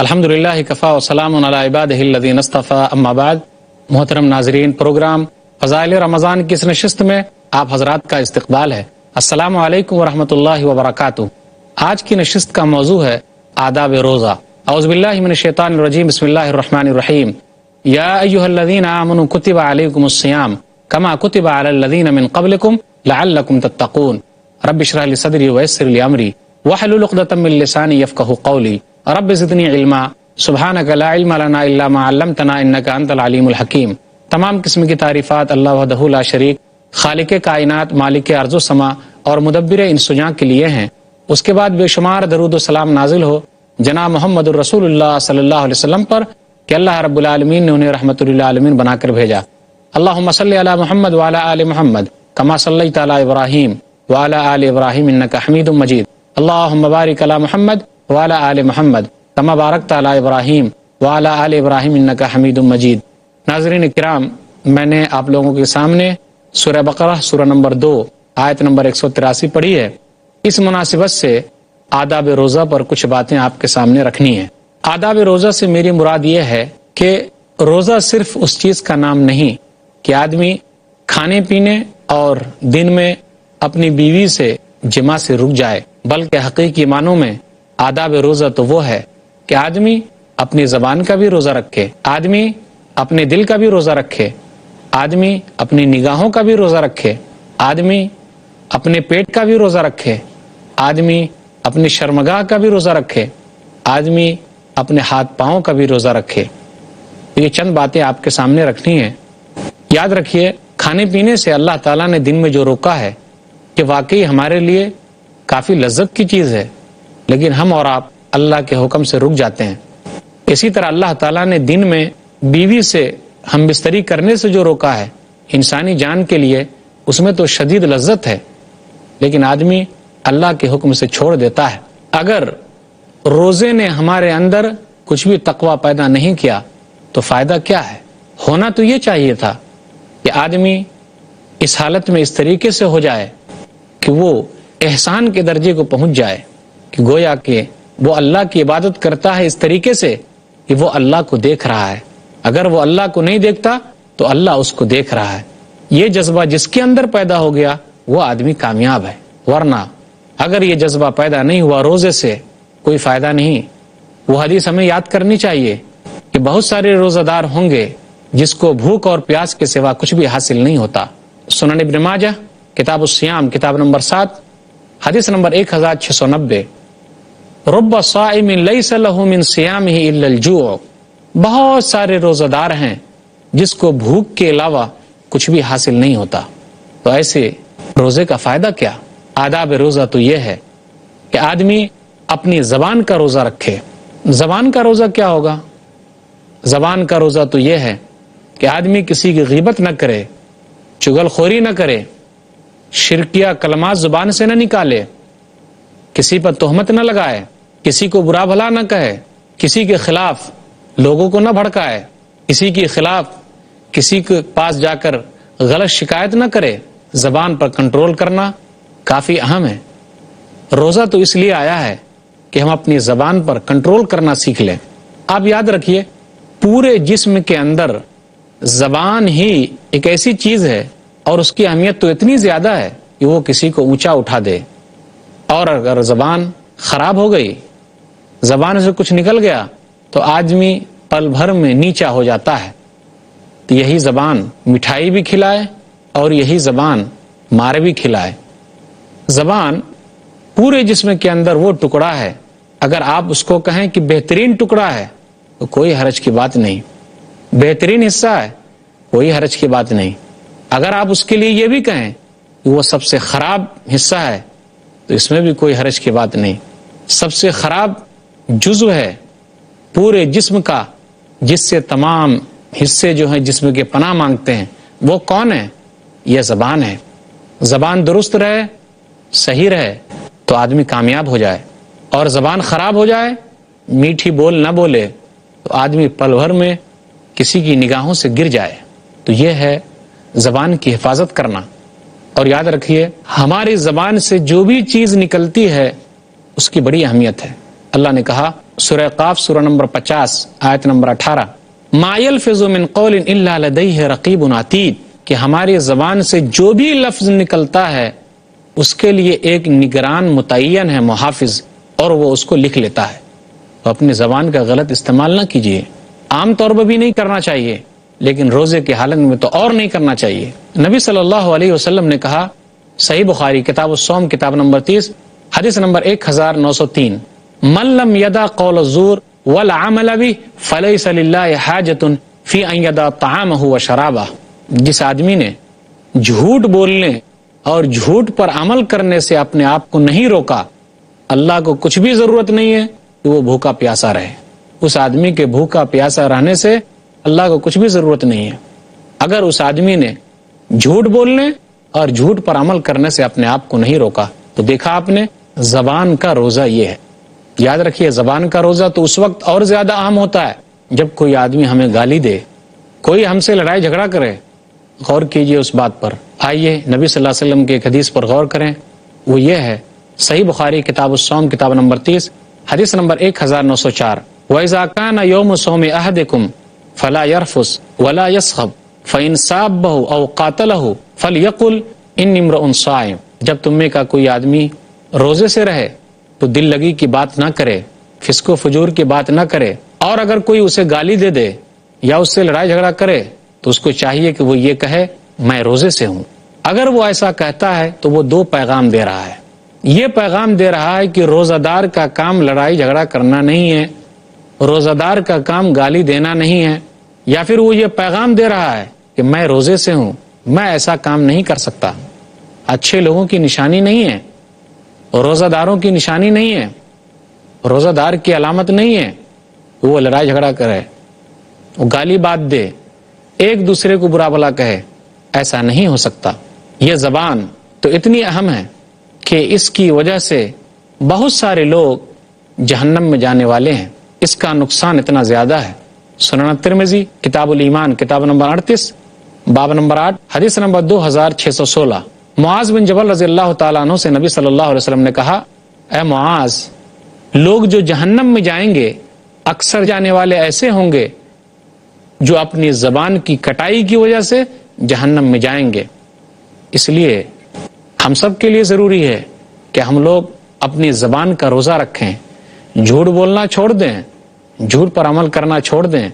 الحمدللہ کفا وسلام علی عبادہ الذین اصطفیٰ اما بعد۔ محترم ناظرین، پروگرام فضائل رمضان کی اس نشست میں آپ حضرات کا استقبال ہے۔ السلام علیکم ورحمۃ اللہ وبرکاتہ۔ آج کی نشست کا موضوع ہے آداب روزہ۔ اعوذ باللہ من الشیطان الرجیم، بسم اللہ الرحمن الرحیم۔ یا ایھا الذین آمنوا کتب علیکم الصیام کما کتب علی الذین من قبلکم لعلکم تتقون۔ رب اشرح لی صدری ویسر لی امری واحلل عقدۃ من لسانی یفقہوا قولی۔ رب زدنی علما سبحانک لا علم لنا الا ما علمتنا انک انت العلیم الحکیم۔ تمام قسم کی تعریفات اللہ وحدہ لا شریک، خالق کائنات، مالک ارض و سما اور مدبر انس و جاں کے لیے ہیں۔ اس کے بعد بے شمار درود و سلام نازل ہو جناب محمد الرسول اللہ صلی اللہ علیہ وسلم پر کہ اللہ رب العالمین نے انہیں رحمت للعالمین بنا کر بھیجا۔ اللہم صلی علی محمد وعلی آل محمد کما صلیت علی ابراہیم وعلی آل ابراہیم انک حمید مجید۔ اللہم بارک علی محمد وعلی آل محمد کما بارکت علی ابراہیم وعلی آل ابراہیم انک حمید مجید۔ ناظرین کرام، میں نے آپ لوگوں کے سامنے سورہ بقرہ سورہ نمبر 2 آیت نمبر 183 پڑھی ہے۔ اس مناسبت سے آداب روزہ پر کچھ باتیں آپ کے سامنے رکھنی ہیں۔ آداب روزہ سے میری مراد یہ ہے کہ روزہ صرف اس چیز کا نام نہیں کہ آدمی کھانے پینے اور دن میں اپنی بیوی سے جماع سے رک جائے، بلکہ حقیقی معنوں میں آداب روزہ تو وہ ہے کہ آدمی اپنی زبان کا بھی روزہ رکھے، آدمی اپنے دل کا بھی روزہ رکھے، آدمی اپنی نگاہوں کا بھی روزہ رکھے، آدمی اپنے پیٹ کا بھی روزہ رکھے، آدمی اپنی شرمگاہ کا بھی روزہ رکھے، آدمی اپنے ہاتھ پاؤں کا بھی روزہ رکھے۔ یہ چند باتیں آپ کے سامنے رکھنی ہیں۔ یاد رکھیے، کھانے پینے سے اللہ تعالیٰ نے دن میں جو روکا ہے کہ واقعی ہمارے لیے کافی لذت کی چیز ہے، لیکن ہم اور آپ اللہ کے حکم سے رک جاتے ہیں۔ اسی طرح اللہ تعالیٰ نے دن میں بیوی سے ہم بستری کرنے سے جو روکا ہے، انسانی جان کے لیے اس میں تو شدید لذت ہے، لیکن آدمی اللہ کے حکم سے چھوڑ دیتا ہے۔ اگر روزے نے ہمارے اندر کچھ بھی تقوی پیدا نہیں کیا تو فائدہ کیا ہے؟ ہونا تو یہ چاہیے تھا کہ آدمی اس حالت میں اس طریقے سے ہو جائے کہ وہ احسان کے درجے کو پہنچ جائے کہ گویا کہ وہ اللہ کی عبادت کرتا ہے اس طریقے سے کہ وہ اللہ کو دیکھ رہا ہے۔ اگر وہ اللہ کو نہیں دیکھتا تو اللہ اس کو دیکھ رہا ہے۔ یہ جذبہ جس کے اندر پیدا ہو گیا وہ آدمی کامیاب ہے، ورنہ اگر یہ جذبہ پیدا نہیں ہوا روزے سے کوئی فائدہ نہیں۔ وہ حدیث ہمیں یاد کرنی چاہیے کہ بہت سارے روزہ دار ہوں گے جس کو بھوک اور پیاس کے سوا کچھ بھی حاصل نہیں ہوتا۔ سنن ابن ماجہ کتاب الصیام کتاب نمبر 7 حدیث نمبر 1690، رب صائم لیس لہ من صیامہ الا الجوع۔ بہت سارے روزہ دار ہیں جس کو بھوک کے علاوہ کچھ بھی حاصل نہیں ہوتا، تو ایسے روزے کا فائدہ کیا؟ آداب روزہ تو یہ ہے کہ آدمی اپنی زبان کا روزہ رکھے۔ زبان کا روزہ کیا ہوگا؟ زبان کا روزہ تو یہ ہے کہ آدمی کسی کی غیبت نہ کرے، چغل خوری نہ کرے، شرکیہ کلمات زبان سے نہ نکالے، کسی پر تہمت نہ لگائے، کسی کو برا بھلا نہ کہے، کسی کے خلاف لوگوں کو نہ بھڑکائے، کسی کے خلاف کسی کے پاس جا کر غلط شکایت نہ کرے۔ زبان پر کنٹرول کرنا کافی اہم ہے۔ روزہ تو اس لیے آیا ہے کہ ہم اپنی زبان پر کنٹرول کرنا سیکھ لیں۔ آپ یاد رکھیے، پورے جسم کے اندر زبان ہی ایک ایسی چیز ہے اور اس کی اہمیت تو اتنی زیادہ ہے کہ وہ کسی کو اونچا اٹھا دے، اور اگر زبان خراب ہو گئی، زبان سے کچھ نکل گیا تو آدمی پل بھر میں نیچا ہو جاتا ہے۔ تو یہی زبان مٹھائی بھی کھلائے اور یہی زبان مار بھی کھلائے۔ زبان پورے جسم کے اندر وہ ٹکڑا ہے، اگر آپ اس کو کہیں کہ بہترین ٹکڑا ہے تو کوئی حرج کی بات نہیں، بہترین حصہ ہے کوئی حرج کی بات نہیں۔ اگر آپ اس کے لیے یہ بھی کہیں کہ وہ سب سے خراب حصہ ہے تو اس میں بھی کوئی حرج کی بات نہیں۔ سب سے خراب جزو ہے پورے جسم کا، جس سے تمام حصے جو ہیں جسم کے پناہ مانگتے ہیں، وہ کون ہے؟ یہ زبان ہے۔ زبان درست رہے، صحیح رہے تو آدمی کامیاب ہو جائے، اور زبان خراب ہو جائے، میٹھی بول نہ بولے تو آدمی پل بھر میں کسی کی نگاہوں سے گر جائے۔ تو یہ ہے زبان کی حفاظت کرنا۔ اور یاد رکھیے، ہماری زبان سے جو بھی چیز نکلتی ہے اس کی بڑی اہمیت ہے۔ اللہ نے کہا سورہ قاف سورہ نمبر 50 آیت نمبر 18 ما یلفظ من قول الا لدیہ رقیب عتید، کہ ہماری زبان سے جو بھی لفظ نکلتا ہے اس کے لیے ایک نگران متعین ہے، محافظ، اور وہ اس کو لکھ لیتا ہے۔ تو اپنی زبان کا غلط استعمال نہ کیجیے، عام طور پر بھی نہیں کرنا چاہیے، لیکن روزے کی حالت میں تو اور نہیں کرنا چاہیے۔ نبی صلی اللہ علیہ وسلم نے کہا، صحیح بخاری کتاب الصوم کتاب نمبر 30 حدیث نمبر 1903 من لم یدع قول الزور والعمل به فلیس للہ حاجۃ فی ان یدع طعامہ وشرابہ، جس آدمی نے جھوٹ بولنے اور جھوٹ پر عمل کرنے سے اپنے آپ کو نہیں روکا، اللہ کو کچھ بھی ضرورت نہیں ہے کہ وہ بھوکا پیاسا رہے۔ اس آدمی کے بھوکا پیاسا رہنے سے اللہ کو کچھ بھی ضرورت نہیں ہے۔ اگر اس آدمی نے جھوٹ بولنے اور جھوٹ پر عمل کرنے سے اپنے آپ کو نہیں روکا تو دیکھا آپ نے، زبان کا روزہ یہ ہے۔ یاد رکھیے، زبان کا روزہ تو اس وقت اور زیادہ اہم ہوتا ہے جب کوئی آدمی ہمیں گالی دے، کوئی ہم سے لڑائی جھگڑا کرے۔ غور کیجئے اس بات پر۔ آئیے نبی صلی اللہ علیہ وسلم کے ایک حدیث پر غور کریں، وہ یہ ہے صحیح بخاری کتاب الصوم کتاب نمبر 30 حدیث نمبر 1904 وَإِذَا كَانَ يَوْمُ صَوْمِ أَحَدِكُمْ فَلَا يَرْفُثْ وَلَا يَصْخَبْ فَإِنْ سَابَّهُ أَوْ قَاتَلَهُ فَلْيَقُلْ إِنِّي امْرُؤٌ صَائِمٌ، جب تم میں کا کوئی آدمی روزے سے رہے تو دل لگی کی بات نہ کرے، فسق و فجور کی بات نہ کرے، اور اگر کوئی اسے گالی دے دے یا اس سے لڑائی جھگڑا کرے تو اس کو چاہیے کہ وہ یہ کہے میں روزے سے ہوں۔ اگر وہ ایسا کہتا ہے تو وہ دو پیغام دے رہا ہے۔ یہ پیغام دے رہا ہے کہ روزہ دار کا کام لڑائی جھگڑا کرنا نہیں ہے، روزہ دار کا کام گالی دینا نہیں ہے، یا پھر وہ یہ پیغام دے رہا ہے کہ میں روزے سے ہوں، میں ایسا کام نہیں کر سکتا۔ اچھے لوگوں کی نشانی نہیں ہے، روزہ داروں کی نشانی نہیں ہے، روزہ دار کی علامت نہیں ہے وہ لڑائی جھگڑا کرے، وہ گالی بات دے، ایک دوسرے کو برا بھلا کہے۔ ایسا نہیں ہو سکتا۔ یہ زبان تو اتنی اہم ہے کہ اس کی وجہ سے بہت سارے لوگ جہنم میں جانے والے ہیں، اس کا نقصان اتنا زیادہ ہے۔ سنن ترمذی کتاب الایمان کتاب نمبر 38 باب نمبر 8 حدیث نمبر 2616 معاذ بن جبل رضی اللہ تعالیٰ عنہ سے نبی صلی اللہ علیہ وسلم نے کہا، اے معاذ، لوگ جو جہنم میں جائیں گے اکثر جانے والے ایسے ہوں گے جو اپنی زبان کی کٹائی کی وجہ سے جہنم میں جائیں گے۔ اس لیے ہم سب کے لیے ضروری ہے کہ ہم لوگ اپنی زبان کا روزہ رکھیں، جھوٹ بولنا چھوڑ دیں، جھوٹ پر عمل کرنا چھوڑ دیں،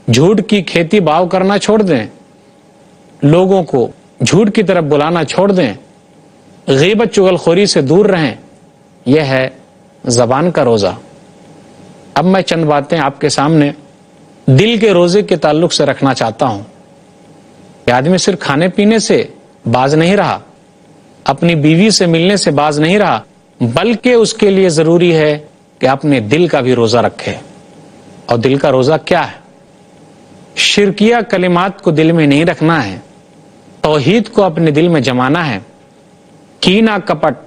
جھوٹ کی کھیتی باؤ کرنا چھوڑ دیں، لوگوں کو جھوٹ کی طرف بلانا چھوڑ دیں، غیبت چغل خوری سے دور رہیں۔ یہ ہے زبان کا روزہ۔ اب میں چند باتیں آپ کے سامنے دل کے روزے کے تعلق سے رکھنا چاہتا ہوں کہ آدمی صرف کھانے پینے سے باز نہیں رہا، اپنی بیوی سے ملنے سے باز نہیں رہا، بلکہ اس کے لیے ضروری ہے کہ اپنے دل کا بھی روزہ رکھے۔ اور دل کا روزہ کیا ہے؟ شرکیہ کلمات کو دل میں نہیں رکھنا ہے، توحید کو اپنے دل میں جمانا ہے۔ کینہ کپٹ،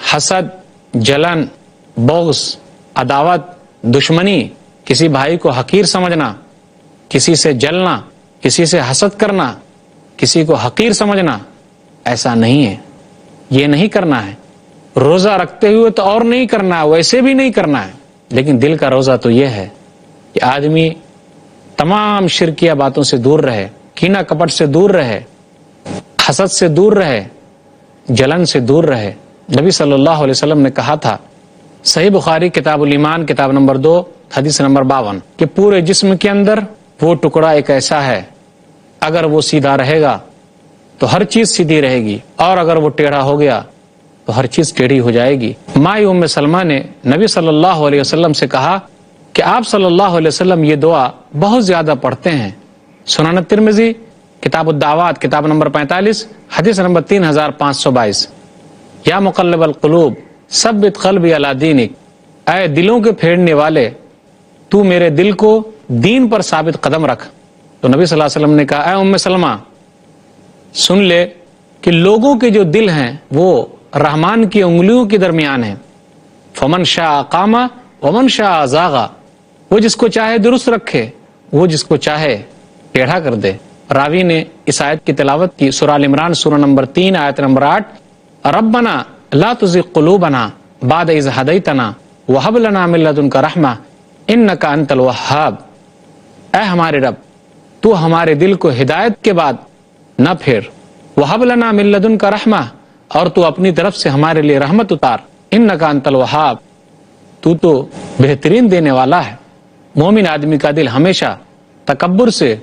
حسد، جلن، بغض، عداوت، دشمنی، کسی بھائی کو حقیر سمجھنا، کسی سے جلنا، کسی سے حسد کرنا، کسی کو حقیر سمجھنا، ایسا نہیں ہے، یہ نہیں کرنا ہے۔ روزہ رکھتے ہوئے تو اور نہیں کرنا ہے، ویسے بھی نہیں کرنا ہے، لیکن دل کا روزہ تو یہ ہے کہ آدمی تمام شرکیہ باتوں سے دور رہے، کینہ کپٹ سے دور رہے، حسد سے دور رہے، جلن سے دور رہے۔ نبی صلی اللہ علیہ وسلم نے کہا تھا، صحیح بخاری کتاب الایمان کتاب نمبر 2 حدیث نمبر 52 کہ پورے جسم کے اندر وہ ٹکڑا ایک ایسا ہے، اگر وہ سیدھا رہے گا تو ہر چیز سیدھی رہے گی، اور اگر وہ ٹیڑھا ہو گیا تو ہر چیز ٹیڑھی ہو جائے گی۔ مائی ام سلمہ نے نبی صلی اللہ علیہ وسلم سے کہا کہ آپ صلی اللہ علیہ وسلم یہ دعا بہت زیادہ پڑھتے ہیں۔ سنن ترمذی کتاب الدعوات کتاب نمبر 45 حدیث نمبر 3522 یا مقلب القلوب ثبت قلبی علی دینک، اے دلوں کے پھیرنے والے تو میرے دل کو دین پر ثابت قدم رکھ۔ تو نبی صلی اللہ علیہ وسلم نے کہا، اے ام سلمہ سن لے کہ لوگوں کے جو دل ہیں وہ رحمان کی انگلیوں کے درمیان ہیں، فمن شاء اقام ومن شاء زاغ، وہ جس کو چاہے درست رکھے، وہ جس کو چاہے ٹیڑھا کر دے۔ راوی نے اس آیت کی تلاوت کی، سورہ ال عمران سورہ نمبر 3 آیت نمبر 8، ربنا لا تزغ قلوبنا بعد اذ ہدیتنا وَهَبْ لَنَا مِن لَّدُنْكَ رَحْمَةً إِنَّكَ أَنتَ الْوَهَّابُ، اے ہمارے رب تو ہمارے دل کو ہدایت کے بعد نہ پھیر، وَهَبْ لَنَا مِن لَّدُنْكَ رَحْمَةً، اور تو اپنی طرف سے ہمارے لیے رحمت اتار، إِنَّكَ أَنتَ الْوَهَّابُ، تو بہترین دینے والا ہے۔ مومن آدمی کا دل ہمیشہ تکبر سے،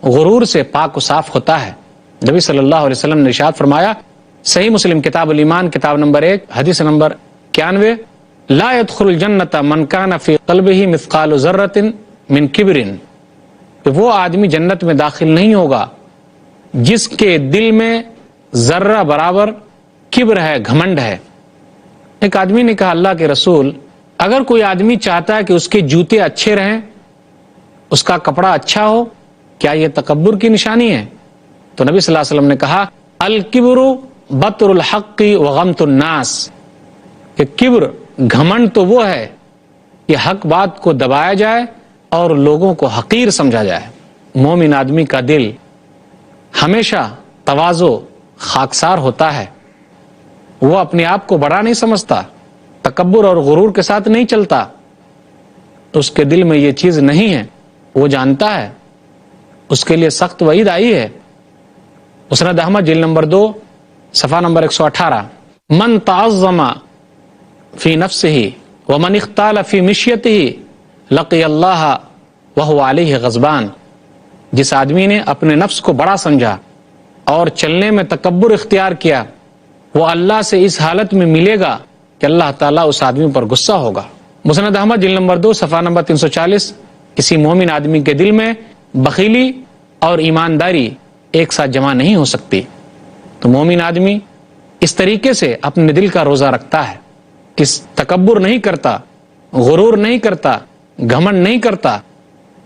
غرور سے پاک و صاف ہوتا ہے۔ نبی صلی اللہ علیہ وسلم نے ارشاد فرمایا، صحیح مسلم کتاب الایمان کتاب نمبر 1 حدیث نمبر 91، لا يدخل الجنت من كان في قلبه مثقال ذرة من کبر، کہ وہ آدمی جنت میں داخل نہیں ہوگا جس کے دل میں ذرہ برابر کبر ہے، گھمنڈ ہے۔ ایک آدمی نے کہا، اللہ کے رسول، اگر کوئی آدمی چاہتا ہے کہ اس کے جوتے اچھے رہیں، اس کا کپڑا اچھا ہو، کیا یہ تکبر کی نشانی ہے؟ تو نبی صلی اللہ علیہ وسلم نے کہا، الکبر بطر الحق وغمط الناس، کہ کبر، گھمنڈ تو وہ ہے کہ حق بات کو دبایا جائے اور لوگوں کو حقیر سمجھا جائے۔ مومن آدمی کا دل ہمیشہ تواضع، خاکسار ہوتا ہے، وہ اپنے آپ کو بڑا نہیں سمجھتا، تکبر اور غرور کے ساتھ نہیں چلتا، تو اس کے دل میں یہ چیز نہیں ہے، وہ جانتا ہے، اس کے لیے سخت وعید آئی ہے۔ مسند احمد جلد نمبر 2 صفحہ نمبر 118، من تعظم فی نفسہ ومن اختال فی مشیتہ لقی اللہ وہو علیہ غضبان، جس آدمی نے اپنے نفس کو بڑا سمجھا اور چلنے میں تکبر اختیار کیا، وہ اللہ سے اس حالت میں ملے گا کہ اللہ تعالیٰ اس آدمی پر غصہ ہوگا۔ مسند احمد جلد نمبر 2 صفحہ نمبر 340، کسی مومن آدمی کے دل میں بخیلی اور ایمانداری ایک ساتھ جمع نہیں ہو سکتی۔ تو مومن آدمی اس طریقے سے اپنے دل کا روزہ رکھتا ہے کہ تکبر نہیں کرتا، غرور نہیں کرتا، گھمنڈ نہیں کرتا،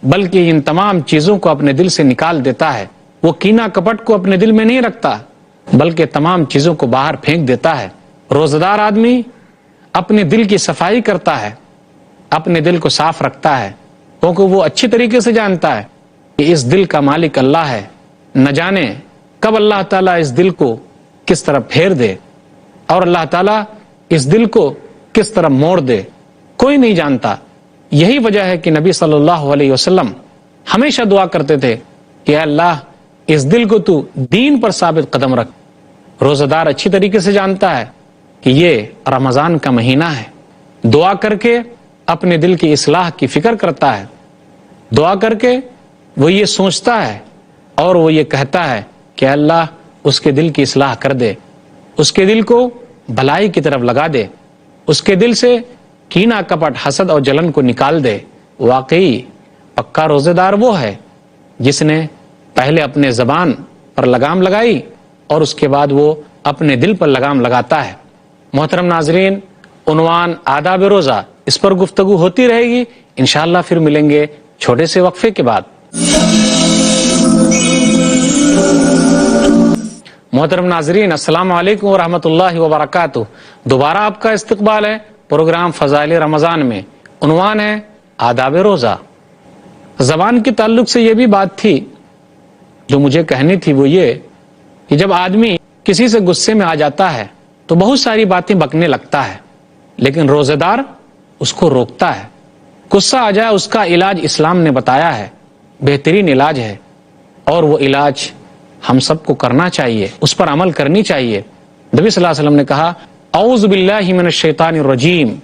بلکہ ان تمام چیزوں کو اپنے دل سے نکال دیتا ہے۔ وہ کینہ کپٹ کو اپنے دل میں نہیں رکھتا، بلکہ تمام چیزوں کو باہر پھینک دیتا ہے۔ روزہ دار آدمی اپنے دل کی صفائی کرتا ہے، اپنے دل کو صاف رکھتا ہے، کیونکہ وہ اچھی طریقے سے جانتا ہے کہ اس دل کا مالک اللہ ہے، نہ جانے کب اللہ تعالیٰ اس دل کو کس طرح پھیر دے اور اللہ تعالیٰ اس دل کو کس طرح موڑ دے، کوئی نہیں جانتا۔ یہی وجہ ہے کہ نبی صلی اللہ علیہ وسلم ہمیشہ دعا کرتے تھے کہ اے اللہ اس دل کو تو دین پر ثابت قدم رکھ۔ روزہ دار اچھی طریقے سے جانتا ہے کہ یہ رمضان کا مہینہ ہے، دعا کر کے اپنے دل کی اصلاح کی فکر کرتا ہے، دعا کر کے وہ یہ سوچتا ہے اور وہ یہ کہتا ہے کہ اللہ اس کے دل کی اصلاح کر دے، اس کے دل کو بھلائی کی طرف لگا دے، اس کے دل سے کینہ کپٹ، حسد اور جلن کو نکال دے۔ واقعی پکا روزہ دار وہ ہے جس نے پہلے اپنے زبان پر لگام لگائی اور اس کے بعد وہ اپنے دل پر لگام لگاتا ہے۔ محترم ناظرین، عنوان آداب روزہ، اس پر گفتگو ہوتی رہے گی، انشاءاللہ پھر ملیں گے چھوٹے سے وقفے کے بعد۔ محترم ناظرین، السلام علیکم ورحمۃ اللہ وبرکاتہ۔ دوبارہ آپ کا استقبال ہے پروگرام فضائل رمضان میں۔ عنوان ہے آداب روزہ۔ زبان کے تعلق سے یہ بھی بات تھی جو مجھے کہنی تھی، وہ یہ کہ جب آدمی کسی سے غصے میں آ جاتا ہے تو بہت ساری باتیں بکنے لگتا ہے، لیکن روزہ دار اس کو روکتا ہے۔ غصہ آ جائے، اس کا علاج اسلام نے بتایا ہے، بہترین علاج ہے، اور وہ علاج ہم سب کو کرنا چاہیے، اس پر عمل کرنی چاہیے۔ نبی صلی اللہ علیہ وسلم نے کہا، اعوذ باللہ من الشیطان الرجیم،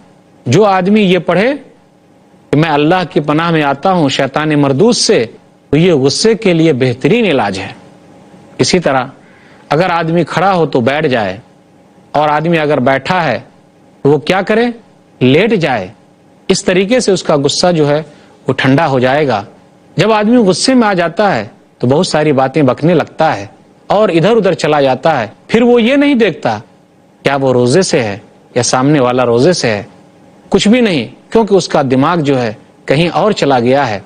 جو آدمی یہ پڑھے کہ میں اللہ کی پناہ میں آتا ہوں شیطان مردود سے، تو یہ غصے کے لیے بہترین علاج ہے۔ اسی طرح اگر آدمی کھڑا ہو تو بیٹھ جائے، اور آدمی اگر بیٹھا ہے تو وہ کیا کرے؟ لیٹ جائے۔ اس طریقے سے اس کا غصہ جو ہے وہ ٹھنڈا ہو جائے گا۔ جب آدمی غصے میں آ جاتا ہے تو بہت ساری باتیں بکنے لگتا ہے اور ادھر ادھر چلا جاتا ہے، پھر وہ یہ نہیں دیکھتا کیا وہ روزے سے ہے یا سامنے والا روزے سے ہے، کچھ بھی نہیں، کیونکہ اس کا دماغ جو ہے کہیں اور چلا گیا ہے۔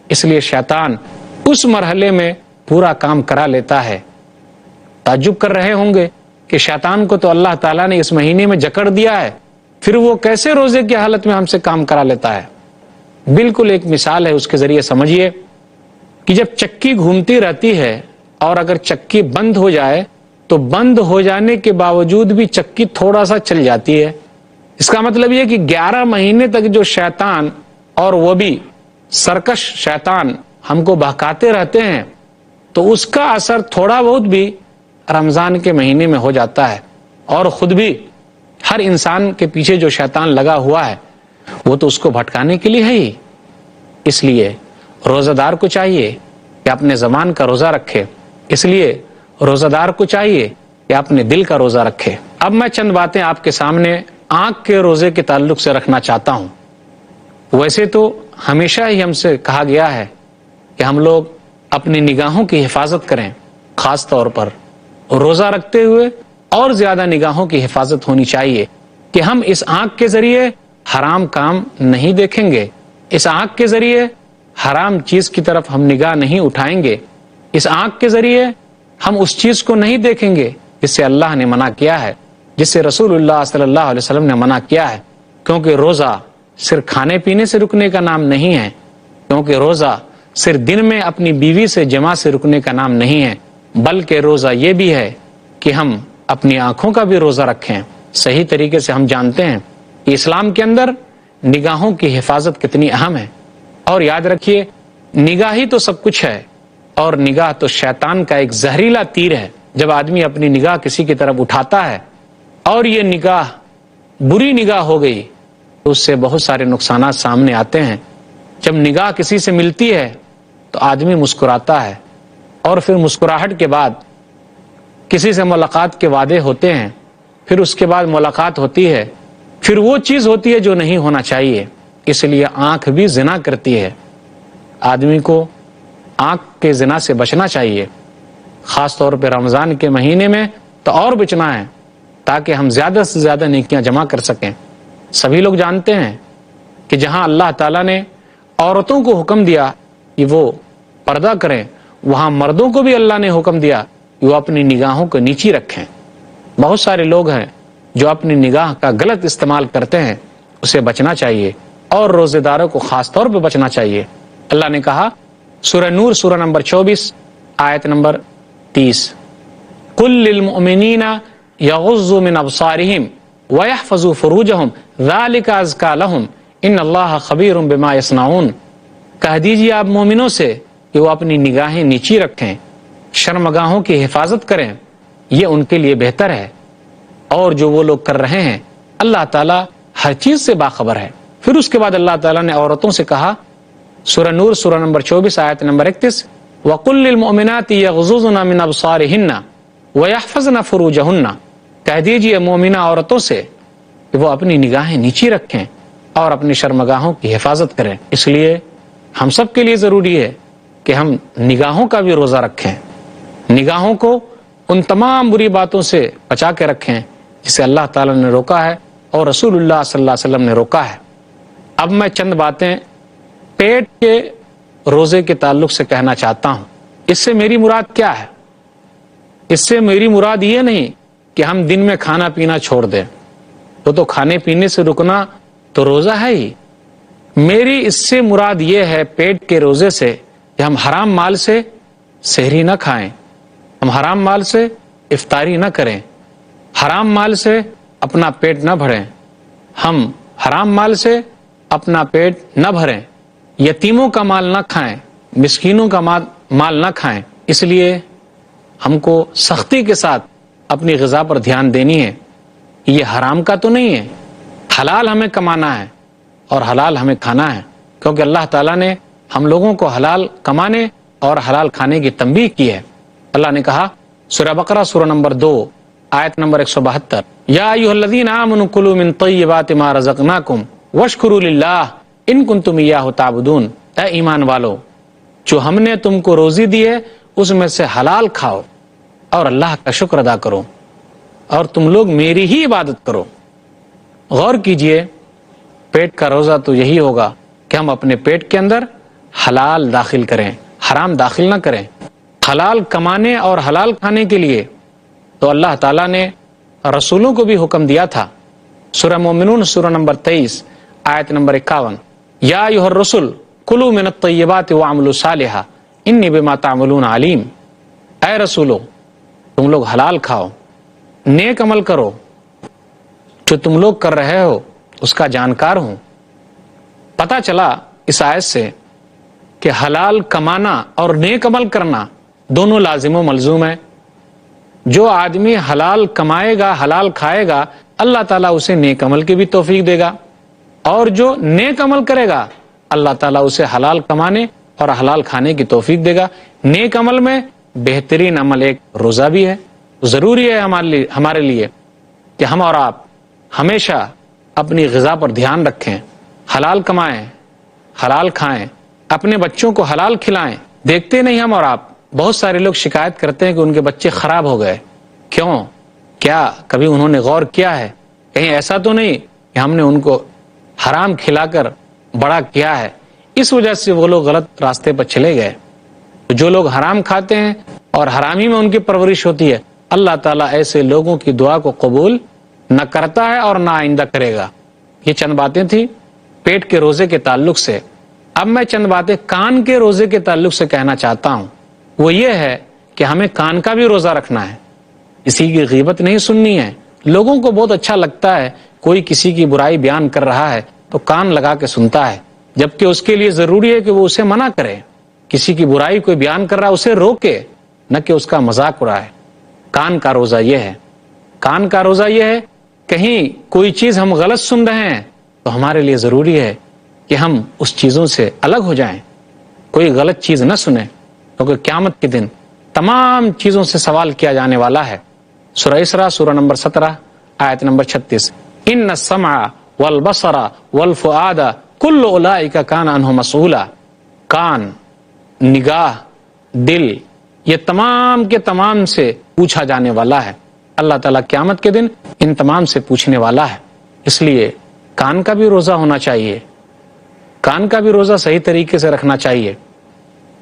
اس لیے شیطان اس مرحلے میں پورا کام کرا لیتا ہے۔ تعجب کر رہے ہوں گے کہ شیطان کو تو اللہ تعالیٰ نے اس مہینے میں جکڑ دیا ہے، پھر وہ کیسے روزے کی حالت میں ہم سے کام کرا لیتا ہے؟ بالکل ایک مثال ہے، اس کے ذریعے سمجھیے کہ جب چکی گھومتی رہتی ہے اور اگر چکی بند ہو جائے تو بند ہو جانے کے باوجود بھی چکی تھوڑا سا چل جاتی ہے، اس کا مطلب یہ کہ 11 مہینے تک جو شیطان، اور وہ بھی سرکش شیطان، ہم کو بہکاتے رہتے ہیں، تو اس کا اثر تھوڑا بہت بھی رمضان کے مہینے میں ہو جاتا ہے. اور خود بھی ہر انسان کے پیچھے جو شیطان لگا ہوا ہے وہ تو اس کو بھٹکانے کے لیے ہے ہی. اس لیے روزہ دار کو چاہیے کہ اپنے زبان کا روزہ رکھے، اس لیے روزہ دار کو چاہیے کہ اپنے دل کا روزہ رکھے. اب میں چند باتیں آپ کے سامنے آنکھ کے روزے کے تعلق سے رکھنا چاہتا ہوں. ویسے تو ہمیشہ ہی ہم سے کہا گیا ہے کہ ہم لوگ اپنی نگاہوں کی حفاظت کریں، خاص طور پر روزہ رکھتے ہوئے اور زیادہ نگاہوں کی حفاظت ہونی چاہیے کہ ہم اس آنکھ کے ذریعے حرام کام نہیں دیکھیں گے، اس آنکھ کے ذریعے حرام چیز کی طرف ہم نگاہ نہیں اٹھائیں گے، اس آنکھ کے ذریعے ہم اس چیز کو نہیں دیکھیں گے جس سے اللہ نے منع کیا ہے، جس سے رسول اللہ صلی اللہ علیہ وسلم نے منع کیا ہے. کیونکہ روزہ صرف کھانے پینے سے رکنے کا نام نہیں ہے، کیونکہ روزہ صرف دن میں اپنی بیوی سے جماع سے رکنے کا نام نہیں ہے، بلکہ روزہ یہ بھی ہے کہ ہم اپنی آنکھوں کا بھی روزہ رکھیں. صحیح طریقے سے ہم جانتے ہیں کہ اسلام کے اندر نگاہوں کی حفاظت کتنی اہم ہے. اور یاد رکھیے، نگاہ ہی تو سب کچھ ہے، اور نگاہ تو شیطان کا ایک زہریلا تیر ہے. جب آدمی اپنی نگاہ کسی کی طرف اٹھاتا ہے اور یہ نگاہ بری نگاہ ہو گئی تو اس سے بہت سارے نقصانات سامنے آتے ہیں. جب نگاہ کسی سے ملتی ہے تو آدمی مسکراتا ہے، اور پھر مسکراہٹ کے بعد کسی سے ملاقات کے وعدے ہوتے ہیں، پھر اس کے بعد ملاقات ہوتی ہے، پھر وہ چیز ہوتی ہے جو نہیں ہونا چاہیے. اس لیے آنکھ بھی زنا کرتی ہے. آدمی کو آنکھ کے زنا سے بچنا چاہیے، خاص طور پہ رمضان کے مہینے میں تو اور بچنا ہے، تاکہ ہم زیادہ سے زیادہ نیکیاں جمع کر سکیں. سبھی لوگ جانتے ہیں کہ جہاں اللہ تعالیٰ نے عورتوں کو حکم دیا کہ وہ پردہ کریں، وہاں مردوں کو بھی اللہ نے حکم دیا کہ وہ اپنی نگاہوں کو نیچی رکھیں. بہت سارے لوگ ہیں جو اپنی نگاہ کا غلط استعمال کرتے ہیں، اسے بچنا چاہیے، اور روزے داروں کو خاص طور پہ بچنا چاہیے. اللہ نے کہا سورہ نور سورہ نمبر 24 آیت نمبر 30، قل للمؤمنین یغضوا من ابصارہم ویحفظوا فروجہم ذالک ازکی لہم ان اللہ خبیر بما یصنعون. کہہ دیجیے آپ مومنوں سے کہ وہ اپنی نگاہیں نیچی رکھیں، شرمگاہوں کی حفاظت کریں، یہ ان کے لیے بہتر ہے، اور جو وہ لوگ کر رہے ہیں اللہ تعالیٰ ہر چیز سے باخبر ہے. پھر اس کے بعد اللہ تعالیٰ نے عورتوں سے کہا سورہ نور سورہ نمبر 24 آیت نمبر 31، وَقُلْ لِلْمُؤْمِنَاتِ يَغْضُضْنَ مِنْ أَبْصَارِهِنَّ وَيَحْفَظْنَ فُرُوجَهُنَّ. کہہ دیجیے مومنہ عورتوں سے کہ وہ اپنی نگاہیں نیچی رکھیں اور اپنی شرمگاہوں کی حفاظت کریں. اس لیے ہم سب کے لیے ضروری ہے کہ ہم نگاہوں کا بھی روزہ رکھیں، نگاہوں کو ان تمام بری باتوں سے بچا کے رکھیں جسے اللہ تعالیٰ نے روکا ہے اور رسول اللہ صلی اللہ علیہ وسلم نے روکا ہے. اب میں چند باتیں پیٹ کے روزے کے تعلق سے کہنا چاہتا ہوں. اس سے میری مراد کیا ہے؟ اس سے میری مراد یہ نہیں کہ ہم دن میں کھانا پینا چھوڑ دیں، تو کھانے پینے سے رکنا تو روزہ ہے ہی. میری اس سے مراد یہ ہے پیٹ کے روزے سے کہ ہم حرام مال سے سحری نہ کھائیں، ہم حرام مال سے افطاری نہ کریں، حرام مال سے اپنا پیٹ نہ بھریں، ہم حرام مال سے اپنا پیٹ نہ بھریں، یتیموں کا مال نہ کھائیں، مسکینوں کا مال نہ کھائیں. اس لیے ہم کو سختی کے ساتھ اپنی غذا پر دھیان دینی ہے. یہ حرام کا تو نہیں ہے، حلال ہمیں کمانا ہے اور حلال ہمیں کھانا ہے، کیونکہ اللہ تعالیٰ نے ہم لوگوں کو حلال کمانے اور حلال کھانے کی تنبیہ کی ہے. اللہ نے کہا سورہ بقرہ سورہ نمبر 2 آیت نمبر 172، یا ایھا الذین آمنوا کلوا من طیبات ما رزقناکم واشکروا للہ ان کنتم ایاہ تعبدون. اے ایمان والو، جو ہم نے تم کو روزی دی ہے اس میں سے حلال کھاؤ اور اللہ کا شکر ادا کرو، اور تم لوگ میری ہی عبادت کرو. غور کیجئے، پیٹ کا روزہ تو یہی ہوگا کہ ہم اپنے پیٹ کے اندر حلال داخل کریں، حرام داخل نہ کریں. حلال کمانے اور حلال کھانے کے لیے تو اللہ تعالیٰ نے رسولوں کو بھی حکم دیا تھا. سورہ مومنون سورہ نمبر 23 آیت نمبر 51، یا ایھا الرسل کلوا من الطیبات واعملوا صالحا انی بما تعملون علیم. اے رسولو، تم لوگ حلال کھاؤ، نیک عمل کرو جو تم لوگ کر رہے ہو اس کا جانکار ہوں۔ پتہ چلا اس آیت سے کہ حلال کمانا اور نیک عمل کرنا دونوں لازم و ملزوم ہے۔ جو آدمی حلال کمائے گا، حلال کھائے گا، اللہ تعالیٰ اسے نیک عمل کی بھی توفیق دے گا، اور جو نیک عمل کرے گا اللہ تعالیٰ اسے حلال کمانے اور حلال کھانے کی توفیق دے گا۔ نیک عمل میں بہترین عمل ایک روزہ بھی ہے۔ ضروری ہے ہمارے لیے کہ ہم اور آپ ہمیشہ اپنی غذا پر دھیان رکھیں، حلال کمائیں، حلال کھائیں، اپنے بچوں کو حلال کھلائیں۔ دیکھتے نہیں ہم اور آپ بہت سارے لوگ شکایت کرتے ہیں کہ ان کے بچے خراب ہو گئے، کیوں؟ کیا کبھی انہوں نے غور کیا ہے؟ کہیں ایسا تو نہیں کہ ہم نے ان کو حرام کھلا کر بڑا کیا ہے، اس وجہ سے وہ لوگ غلط راستے پر چلے گئے؟ جو لوگ حرام کھاتے ہیں اور حرامی میں ان کی پرورش ہوتی ہے، اللہ تعالیٰ ایسے لوگوں کی دعا کو قبول نہ کرتا ہے اور نہ آئندہ کرے گا۔ یہ چند باتیں تھیں پیٹ کے روزے کے تعلق سے۔ اب میں چند باتیں کان کے روزے کے تعلق سے کہنا چاہتا ہوں۔ وہ یہ ہے کہ ہمیں کان کا بھی روزہ رکھنا ہے، کسی کی غیبت نہیں سننی ہے۔ لوگوں کو بہت اچھا لگتا ہے کوئی کسی کی برائی بیان کر رہا ہے تو کان لگا کے سنتا ہے، جبکہ اس کے لیے ضروری ہے کہ وہ اسے منع کرے۔ کسی کی برائی کوئی بیان کر رہا ہے اسے روکے، نہ کہ اس کا مذاق اڑائے۔ کان کا روزہ یہ ہے، کان کا روزہ یہ ہے کہیں کوئی چیز ہم غلط سن رہے ہیں تو ہمارے لیے ضروری ہے کہ ہم اس چیزوں سے الگ ہو جائیں، کوئی غلط چیز نہ سنیں، کیونکہ قیامت کے دن تمام چیزوں سے سوال کیا جانے والا ہے۔ سورہ اسراء سورہ نمبر 17 آیت نمبر 36، ان السمع والبصر والفؤاد کل اولئک کان عنہ مسئولا۔ کان، نگاہ، دل، یہ تمام کے تمام سے پوچھا جانے والا ہے۔ اللہ تعالیٰ قیامت کے دن ان تمام سے پوچھنے والا ہے، اس لیے کان کا بھی روزہ ہونا چاہیے، کان کا بھی روزہ صحیح طریقے سے رکھنا چاہیے۔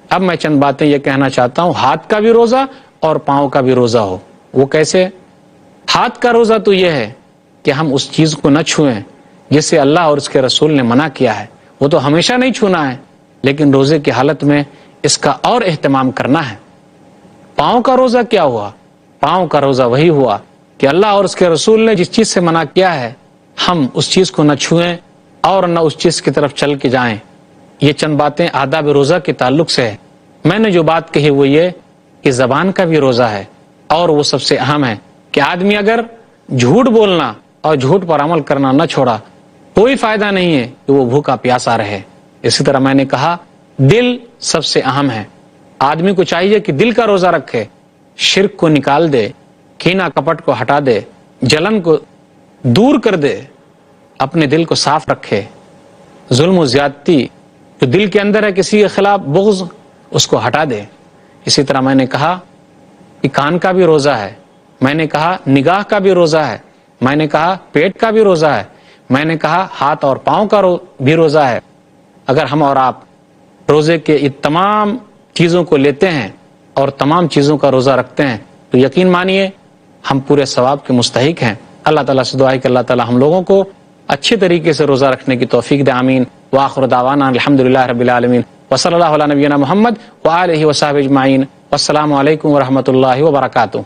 اب میں چند باتیں یہ کہنا چاہتا ہوں، ہاتھ کا بھی روزہ اور پاؤں کا بھی روزہ ہو۔ وہ کیسے؟ ہاتھ کا روزہ تو یہ ہے کہ ہم اس چیز کو نہ چھوئیں جس سے اللہ اور اس کے رسول نے منع کیا ہے، وہ تو ہمیشہ نہیں چھونا ہے، لیکن روزے کی حالت میں اس کا اور اہتمام کرنا ہے۔ پاؤں کا روزہ کیا ہوا؟ پاؤں کا روزہ وہی ہوا کہ اللہ اور اس کے رسول نے جس چیز سے منع کیا ہے ہم اس چیز کو نہ چھوئیں اور نہ اس چیز کی طرف چل کے جائیں۔ یہ چند باتیں آداب روزہ کے تعلق سے ہے۔ میں نے جو بات کہی وہ یہ کہ زبان کا بھی روزہ ہے، اور وہ سب سے اہم ہے کہ آدمی اگر جھوٹ بولنا اور جھوٹ پر عمل کرنا نہ چھوڑا، کوئی فائدہ نہیں ہے کہ وہ بھوکا پیاسا رہے۔ اسی طرح میں نے کہا دل سب سے اہم ہے۔ آدمی کو چاہیے کہ دل کا روزہ رکھے، شرک کو نکال دے، کینہ کپٹ کو ہٹا دے، جلن کو دور کر دے، اپنے دل کو صاف رکھے۔ ظلم و زیادتی جو دل کے اندر ہے، کسی کے خلاف بغض، اس کو ہٹا دے۔ اسی طرح میں نے کہا کہ کان کا بھی روزہ ہے، میں نے کہا نگاہ کا بھی روزہ ہے، میں نے کہا پیٹ کا بھی روزہ ہے، میں نے کہا ہاتھ اور پاؤں کا بھی روزہ ہے۔ اگر ہم اور آپ روزے کے یہ تمام چیزوں کو لیتے ہیں اور تمام چیزوں کا روزہ رکھتے ہیں تو یقین مانیے ہم پورے ثواب کے مستحق ہیں۔ اللہ تعالیٰ سے دعا ہے کہ اللہ تعالیٰ ہم لوگوں کو اچھے طریقے سے روزہ رکھنے کی توفیق دے، آمین۔ وآخر دعوانا الحمدللہ رب العالمین، وصلی اللہ علی نبینا محمد وآلہ وصحبہ اجمعین، والسلام علیکم ورحمۃ اللہ وبرکاتہ۔